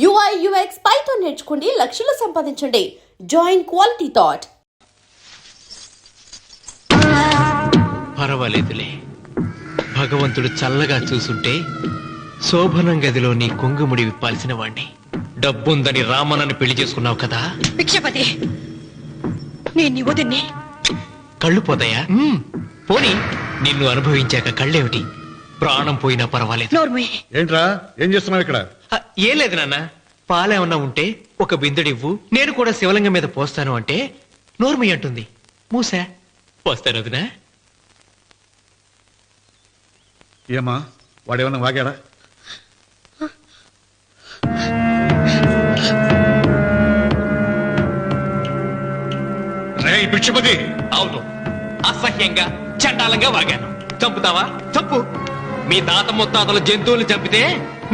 UI UX Python నేర్చుకోండి, లక్షలు సంపాదించండి. Join quality thought. పర్వాలేదులే, భగవంతుడు చల్లగా చూసుంటే శోభనం గదిలో నీ కొంగుముడి విప్పాల్సిన వాణ్ణి. డబ్బుందని రామన్నని పెళ్లి చేసుకున్నావు కదా. భిక్షపతి, నేను నీ వదిన్ని. కళ్ళు పోతాయా? పోనీ, నిన్ను అనుభవించాక కళ్ళేమిటి? ప్రాణం పోయినా పర్వాలేదు. ఏంట్రా, ఏం చేస్తున్నావు ఇక్కడ? ఏం లేదు నాన్న, పాలేమన్నా ఉంటే ఒక బిందుడివ్వు, నేను కూడా శివలింగం మీద పోస్తాను అంటే నోర్మి అంటుంది. మూసా పోస్తాను వదినా. ఏమా, వాడేమన్నా వాగాడా? భిక్షపతి, అవును, అసహ్యంగా చండాలంగా వాగాను. చంపుతావా? చంపు. మీ తాత ముత్తాతలు జంతువులు చంపితే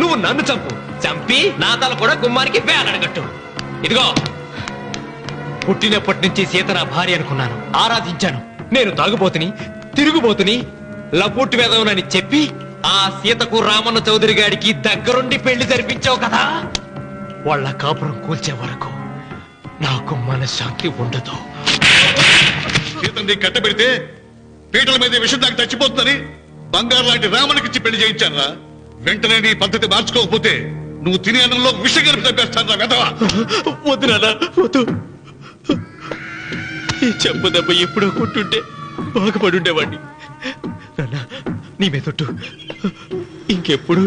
నువ్వు నన్ను చంపు. చంపి నా తల కూడా గుమ్మానికి వేలాడగట్టు. ఇదిగో, పుట్టినప్పటి నుంచి సీత నా భార్య అనుకున్నాను, ఆరాధించాను. నేను తాగుబోతుని, తిరుగుబోతుని, లపూట్ వేదవునని చెప్పి ఆ సీతకు రామన్న చౌదరి గారికి దగ్గరుండి పెళ్లి జరిపించావు కదా. వాళ్ళ కాపురం కూల్చే వరకు నాకు మనశ్శాంతి ఉండదు. సీతని కట్టబెడితే పీటల మీద విషం దాకా చచ్చిపోతుందని బంగారు లాంటి రామునికిచ్చి పెళ్లి చేయించానురా. వెంటనే నీ పద్ధతి మార్చుకోకపోతే నువ్వు తినే అన్నంలో విషం కలిపి తప్పేస్తాను వెదవా. వద్దు నాన్న, వద్దు. ఈ చెప్పు దెబ్బ ఎప్పుడో కొట్టుంటే బాగుపడుండేవాడిని. నాన్న, నీ మీదొట్టు, ఇంకెప్పుడు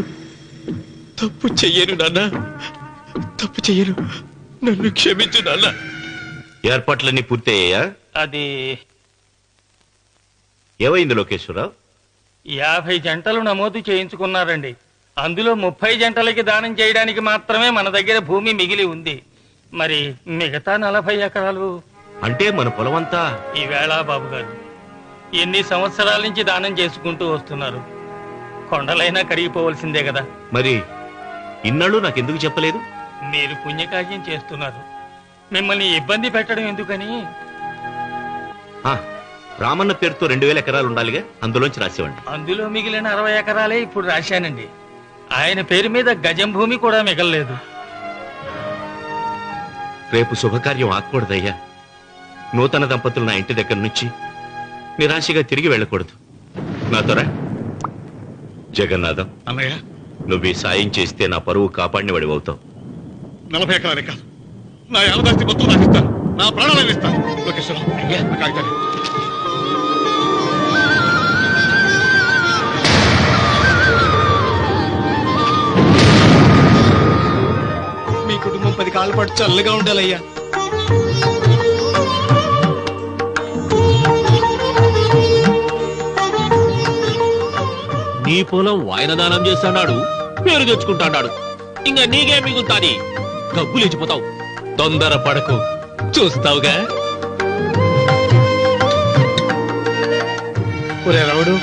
తప్పు చెయ్యను నాన్న, తప్పు చెయ్యను. నన్ను క్షమించు నాన్న. ఏర్పాట్లన్నీ పూర్తయ్యాయా? అది ఏమైంది లోకేశ్వరరావు? 50 జంటలు నమోదు చేయించుకున్నారండి. అందులో 30 జంటలకి దానం చేయడానికి మాత్రమే మన దగ్గర భూమి మిగిలి ఉంది. మరి మిగతా 40 ఎకరాలు అంటే మన పొలమంతా? ఈవేళ బాబు గారు, ఎన్ని సంవత్సరాల నుంచి దానం చేసుకుంటూ వస్తున్నారు. కొండలైనా కరిగిపోవలసిందే కదా. మరి ఇన్నాళ్ళు నాకెందుకు చెప్పలేదు? మీరు పుణ్యకార్యం చేస్తున్నారు, మిమ్మల్ని ఇబ్బంది పెట్టడం ఎందుకని. రామన్న పేరుతో 2000 ఎకరాలు ఉండాలిగా, అందులోంచి రాసేవండి. అందులో మిగిలిన 60 ఎకరాలే ఇప్పుడు రాశానండి. ఆయన పేరు మీద గజం భూమి కూడా మిగలలేదు. రేపు శుభకార్యం ఆకూడదయ్యా. నూతన దంపతులు నా ఇంటి దగ్గర నుంచి నిరాశగా తిరిగి వెళ్ళకూడదు. నాతోరా జగన్నాథం. అన్నయ్య, నువ్వు ఈ సాయం చేస్తే నా పరువు కాపాడిన వాడి అవుతావు. 40 ఎకరాలే కాదు, నా యావదాస్తి మొత్తం నాకు ఇస్తాను, నా ప్రాణాలను ఇస్తాను. లోకేశ్వరరావు, అయ్యా కాగితాలు. మీ కుటుంబం 10 కాళ్ళ పాటు చల్లగా ఉండాలయ్యా. నీ పొలం వాయన దానం చేస్తాడు, పేరు తెచ్చుకుంటాడు. ఇంకా నీకే మిగులుతాది, డబ్బు లేచిపోతావు. తొందర పడకు, చూస్తావుగా. ఒరే రావుడు,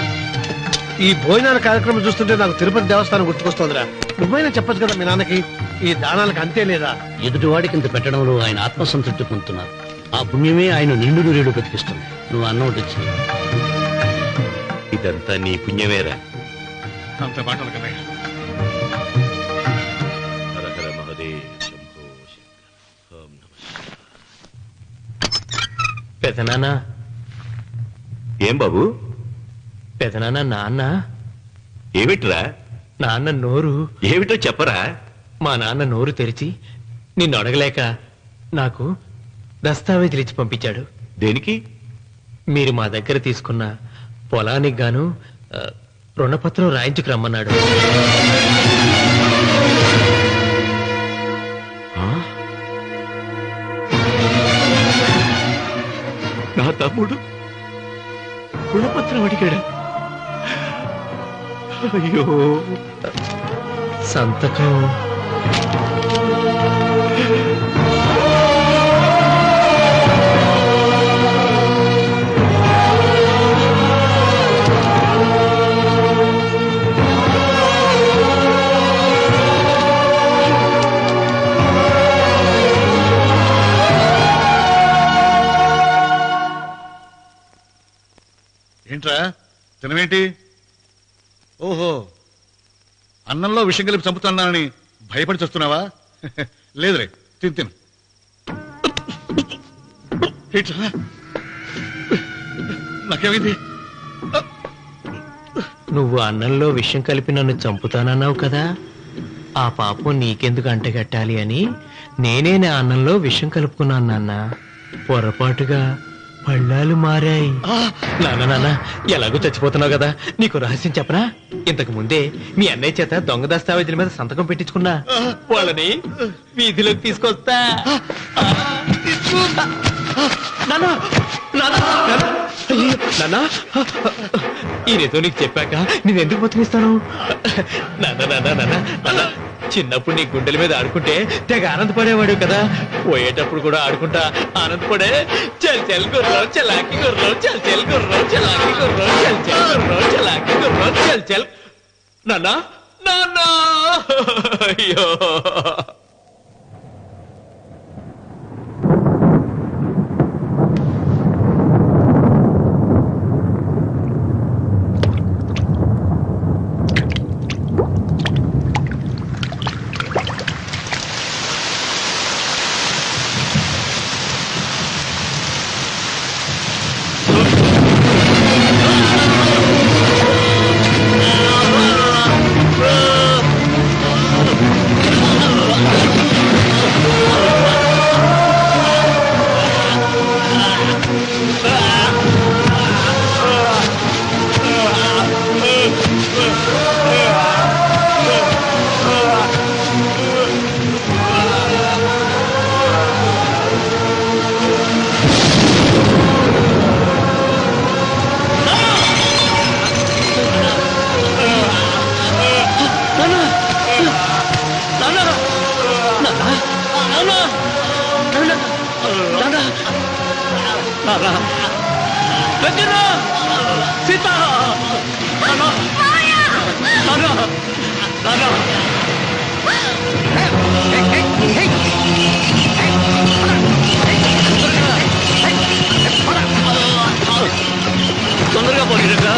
ఈ భోజనాల కార్యక్రమం చూస్తుంటే నాకు తిరుపతి దేవస్థానం గుర్తుకొస్తోందిరా. నువ్వైనా చెప్పచ్చు కదా మీ నాన్నకి, ఈ దానాలకు అంతే లేదా? ఎదుటివాడికి ఇంత పెట్టడంలో ఆయన ఆత్మసంతృప్తి పొందుతున్నారు. ఆ పుణ్యమే ఆయన నిండు నూరేడు బతికిస్తుంది. నువ్వు అన్నం వచ్చి ఇదంతా నీ పుణ్యమేరా. అంత మాటలు కదయ్యా. హర హర మహదేవ్ శంభో శంకర. ఓం నమః. పెదనాన్న, ఏం బాబు? పెదనాన్న, నాన్న. ఏమిట్రా? నాన్న నోరు. ఏమిటో చెప్పరా. మా నాన్న నోరు తెరిచి నిన్ను అడగలేక నాకు దస్తావేజీలు ఇచ్చి పంపించాడు. దేనికి? మీరు మా దగ్గర తీసుకున్న పొలానికి గాను రుణపత్రం రాయించుకు రమ్మన్నాడు. నా తమ్ముడు రుణపత్రం అడిగాడు. అయ్యో, సంతకం. ఏంట్రా తినవేంటి? ఓహో, అన్నంలో విషం కలిపి చంపుతున్నానని భయపడి చూస్తున్నావా? లేదురే తిను ఏంట్రా? నాకేమైంది? నువ్వు అన్నంలో విషం కలిపి నన్ను చంపుతానన్నావు కదా, ఆ పాపం నీకెందుకు అంటగట్టాలి అని నేనే నా అన్నంలో విషం కలుపుకున్నాను నాన్న. పొరపాటుగా పళ్ళాలు మారాయి. నాన్న ఎలాగో చచ్చిపోతున్నావు కదా, నీకు రహస్యం చెప్పనా? ఇంతకు ముందే మీ అన్నయ్య చేత దొంగ దస్తావేజీల మీద సంతకం పెట్టించుకున్నా. వాళ్ళని వీధిలోకి తీసుకొస్తా. ఈయనతో నీకు చెప్పాక నేను ఎందుకు బతికిస్తాను? నాన్న చిన్నప్పుడు నీ గుండెల మీద ఆడుకుంటే తెగ ఆనందపడేవాడు కదా, పోయేటప్పుడు కూడా ఆడుకుంటా ఆనందపడే. చల్ చల్ గుర్రం చలాకి గుర్రం, చల్ చల్ గుర్రం చలాకి గుర్రం, చల్ చల్ గుర్రం చలాకి గుర్రం, చల్ చల్. నాన్న అయ్యో తొందరగా పోయినట్టు.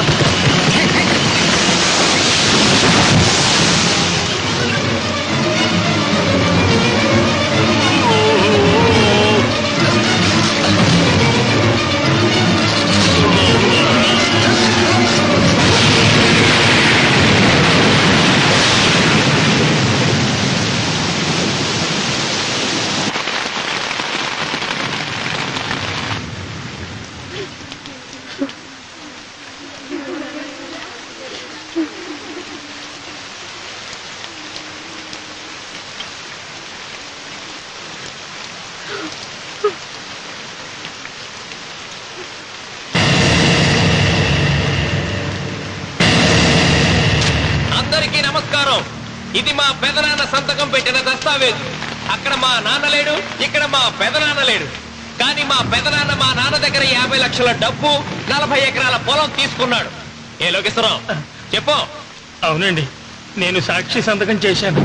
అందరికీ నమస్కారం. ఇది మా పెదనాన్న సంతకం పెట్టిన దస్తావేజు. అక్కడ మా నాన్న లేడు, ఇక్కడ మా పెదనాన్న లేడు. కానీ మా పెదనాన్న మా నాన్న దగ్గర 50 లక్షల డబ్బు, 40 ఎకరాల పొలం తీసుకున్నాడు. ఏ లోకేశ్వరరావు చెప్పు. అవునండి, నేను సాక్షి సంతకం చేశాను.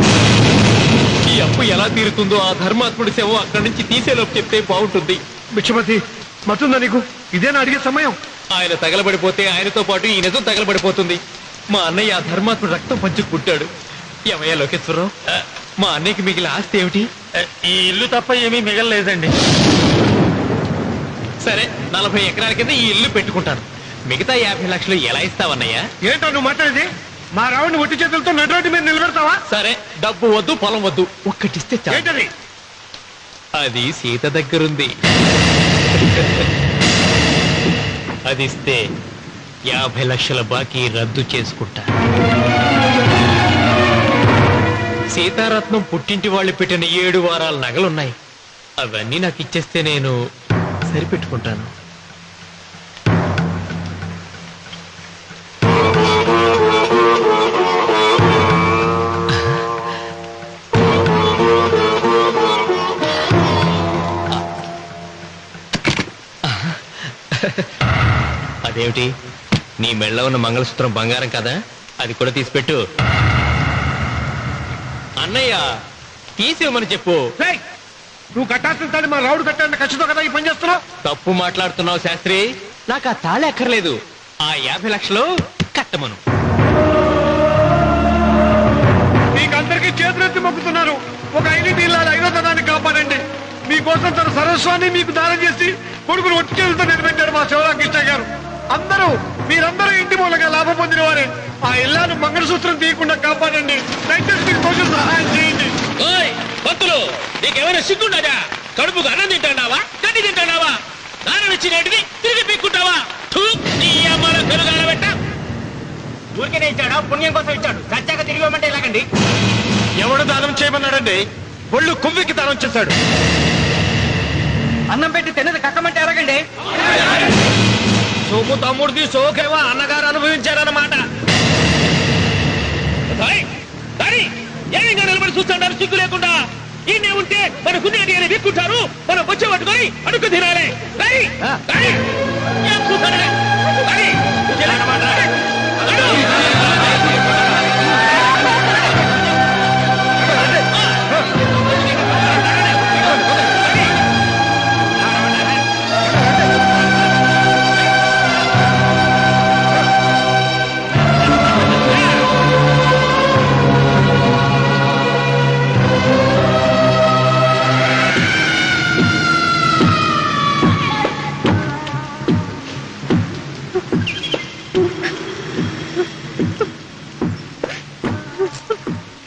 ఈ అప్పు ఎలా తీరుతుందో ఆ ధర్మాత్ముడి శవం అక్కడి నుంచి తీసేలోపు చెప్తే బాగుంటుంది. బిక్షపతి మతుందా నీకు? ఇదేనా అడిగే సమయం? ఆయన తగలబడిపోతే ఆయనతో పాటు ఈ నిజం తగలబడిపోతుంది. మా అన్నయ్య ఆ ధర్మాత్ముడు రక్తం పంచుకు పుట్టాడు. ఏమయ్యా లోకేశ్వరరావు, మా అన్నయ్యకి మిగిలిన ఆస్తి ఏమిటి? ఈ ఇల్లు తప్ప ఏమీ మిగలలేదండి. సరే, 40 ఎకరాల కింద ఈ ఇల్లు పెట్టుకుంటాను. మిగతా 50 లక్షలు ఎలా ఇస్తావన్నయ్యా? ఏంటో నువ్వు మాట్లాడేది? మా రావుని ఒట్టి చేతులతో నడురోడ్డు మీద నిలబెడతావా? సరే, డబ్బు వద్దు, పొలం వద్దు, ఒక్కటిస్తే చాలు. ఏంటది? అది సీత దగ్గరుంది. అది ఇస్తే 50 లక్షల బాకీ రద్దు చేసుకుంటా. సీతారత్నం పుట్టింటి వాళ్ళు పెట్టిన 7 వారాల నగలున్నాయి. అవన్నీ నాకు ఇచ్చేస్తే నేను సరిపెట్టుకుంటాను. అదేమిటి, నీ మెళ్ళ ఉన్న మంగళసూత్రం బంగారం కదా, అది కూడా తీసిపెట్టు. అన్నయ్య తీసేమని చెప్పు. రేయ్, నువ్వు కట్టాల్సిన మా రావుడు కట్టాలని ఖచ్చితంగా కదా ఈ పని చేస్తున్నావు. తప్పు మాట్లాడుతున్నావు శాస్త్రి. నాకు ఆ తాళి అక్కర్లేదు, ఆ 50 లక్షలు కట్టమను. మీకందరికీ చేతులెత్తి మొక్కుతున్నారు. ఒక ఐడెంటిటీ ఐదో తనాన్ని కాపాడండి. మీకోసం తన సర్వస్వాన్ని మీకు దానం చేసి కొడుకును ఒట్టుకెళ్తూ నిలబెట్టారు మా శివరామకృష్ణ గారు. మీరందరూ ఇంటి మూలంగా లాభం పొందిన వారే. ఆ ఇల్లాను మంగళసూత్రం తీయకుండా కాపాడండి. దయచేసి మీరు కొంచెం సహాయం చేయండి. భక్తులు నీకేమైనా సిగ్గుండదా? కడుపుకు అన్నం తింటాడావా, గడ్డి తింటాడావా? దానం ఇచ్చినటిది తిరిగి పీక్కుంటావా? ఊరికే ఇచ్చాడా? పుణ్యం కోసం ఇచ్చాడు. చచ్చాక తిరిగి ఇవ్వమంటే ఎలాగండి? ఎవడు దానం చేయమన్నాడండి? ఒళ్ళు కొవ్వికి దానం చేశాడు. అన్నం పెట్టి తిన్నది కక్కమంటే ఎలాగండి? సోము తమ్ముడిది సోకేవా అన్నగారు అనుభవించారన్నమాట. ఏమైనా నిలబడి చూస్తాడారు సిగ్గు లేకుండా. ఈయనే ఉంటే మన గుండె అని విక్కుంటారు. మనం వచ్చే పట్టుకొని అడుగు తినాలి.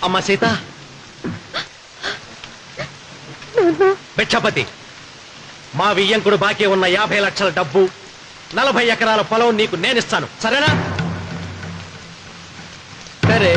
అమ్మ సీత, భిక్షపతి, మా వియ్యంకుడు బాకీ ఉన్న 50 లక్షల డబ్బు, 40 ఎకరాల పొలం నీకు నేనిస్తాను, సరేనా? సరే.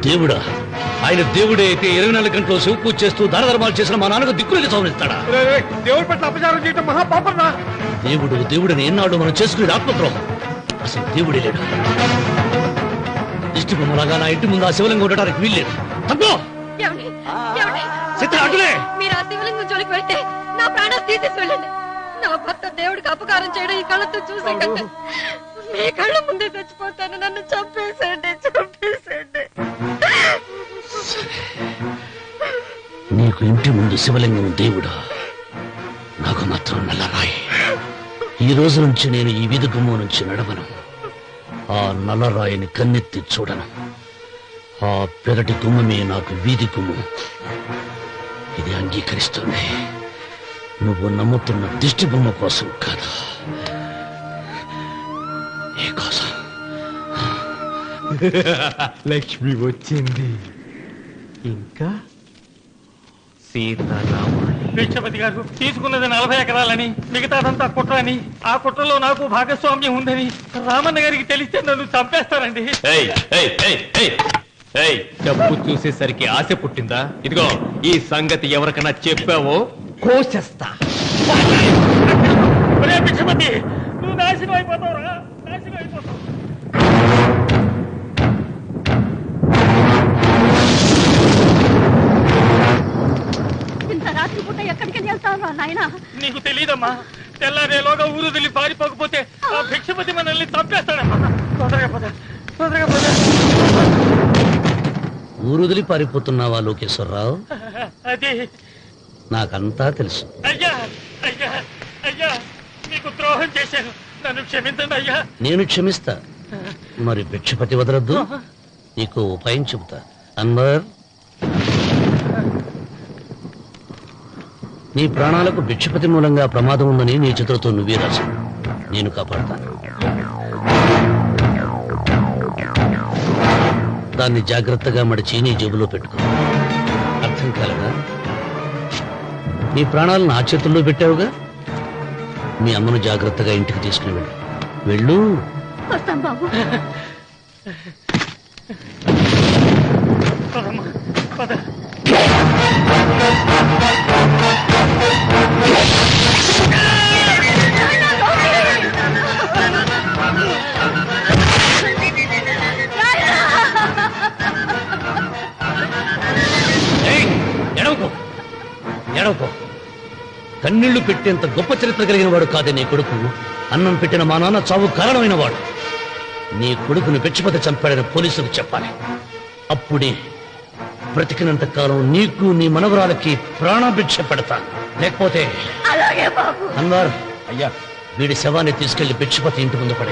దేవుడా? ఆయన దేవుడే అయితే 24 గంటలు శివ పూజ చేస్తూ దాన ధర్మాలు చేసిన మా నాన్నకు దిక్కులకి సౌరిస్తాడా? దేవుడి పట్ల అపచారం చేయటం మహాపాపం రా. దేవుడిని ఎన్నాడు మనం చేసుకునే ఆత్మద్రోహం. అసలు దేవుడే లేడు. దిష్టి బొమ్మలాగా నా ఇంటి ముందు ఆ శివలింగం ఉండడానికి వీల్లేదు. మీరు ఆ శివలింగం జోలికి వెళ్తే నా ప్రాణాలు తీసేసి వెళ్ళండి. నా భర్త దేవుడికి అపకారం చేయడం ఈ కళ్ళతో చూసే కంటే మీ కళ్ళ ముందే చచ్చిపోతాను. నన్ను చంపేసేయండి. నీకు ఇంటి ముందు శివలింగం దేవుడా, నాకు మాత్రం నల్లరాయి. ఈ రోజు నుంచి నేను ఈ వీధి గుమ్మం నుంచి నడవను. ఆ నల్లరాయిని కన్నెత్తి చూడను. ఆ పెరటి గుమ్మమే నాకు వీధి గుమ్మం. ఇది అంగీకరిస్తుంది. నువ్వు నమ్ముతున్న దిష్టి బొమ్మ కోసం కాదు, ఏ కోసం. లక్ష్మి వచ్చింది. ఇంకా సీతారాముడు. భిక్షపతి గారు తీసుకున్నది 40 ఎకరాలని, మిగతాదంతా కుట్ర అని, ఆ కుట్రలో నాకు భాగస్వామ్యం ఉందని రామన్న గారికి తెలిస్తే నన్ను చంపేస్తారండి. డబ్బు చూసేసరికి ఆశ పుట్టిందా? ఇదిగో ఈ సంగతి ఎవరికైనా చెప్పావో కోసేస్తా. భిక్షపతి, నువ్వు నాశనం అయిపోతావురా, నాశనం అయిపోతావు. ఇంత రాత్రి పూట ఎక్కడికి వెళ్తావా నాయనా? నీకు తెలీదమ్మా, తెల్లారేలోగా ఊరుదిలి పారిపోకపోతే ఆ భిక్షపతి మనల్ని చంపేస్తాడమ్మా. తొందరగా పద, తొందరగా పద. ఊరుదిలి పారిపోతున్నావా లోకేశ్వరరావు? అది నాకంతా తెలుసు. అయ్యా అయ్యా అయ్యా, మీకు ద్రోహం చేశాను, నన్ను క్షమించండి అయ్యా. నేను క్షమిస్తా, మరి భిక్షపతి వదలొద్దు. నీకు ఉపాయం చెబుతా. అన్వర్, నీ ప్రాణాలకు భిక్షపతి మూలంగా ప్రమాదం ఉందని నీ చేతులతో నువ్వే రాసు. నేను కాపాడతాను. దాన్ని జాగ్రత్తగా మడిచి నీ జేబులో పెట్టుకో. అర్థం కాలేదా? నీ ప్రాణాలను నా చేతుల్లో పెట్టావుగా. మీ అమ్మను జాగ్రత్తగా ఇంటికి తీసుకుని వెళ్ళు. వెళ్ళు. వస్తాం బాబు. పదమ్మా, పద. ఎడవకో, ఎడవకో. కన్నీళ్లు పెట్టేంత గొప్ప చరిత్ర కలిగిన వాడు కాదే నీ కొడుకు. అన్నం పెట్టిన మా నాన్న చావు కారణమైన వాడు. నీ కొడుకును భిక్షపతి చంపాడని పోలీసులకు చెప్పాలి. అప్పుడే బ్రతికినంత కాలం నీకు నీ మనవరాలకి ప్రాణభిక్ష పెడతా. లేకపోతే అలాగే బాబు. అన్వర్, అయ్యా, వీడి శవాన్ని తీసుకెళ్లి భిక్షపతి ఇంటి ముందు పడే.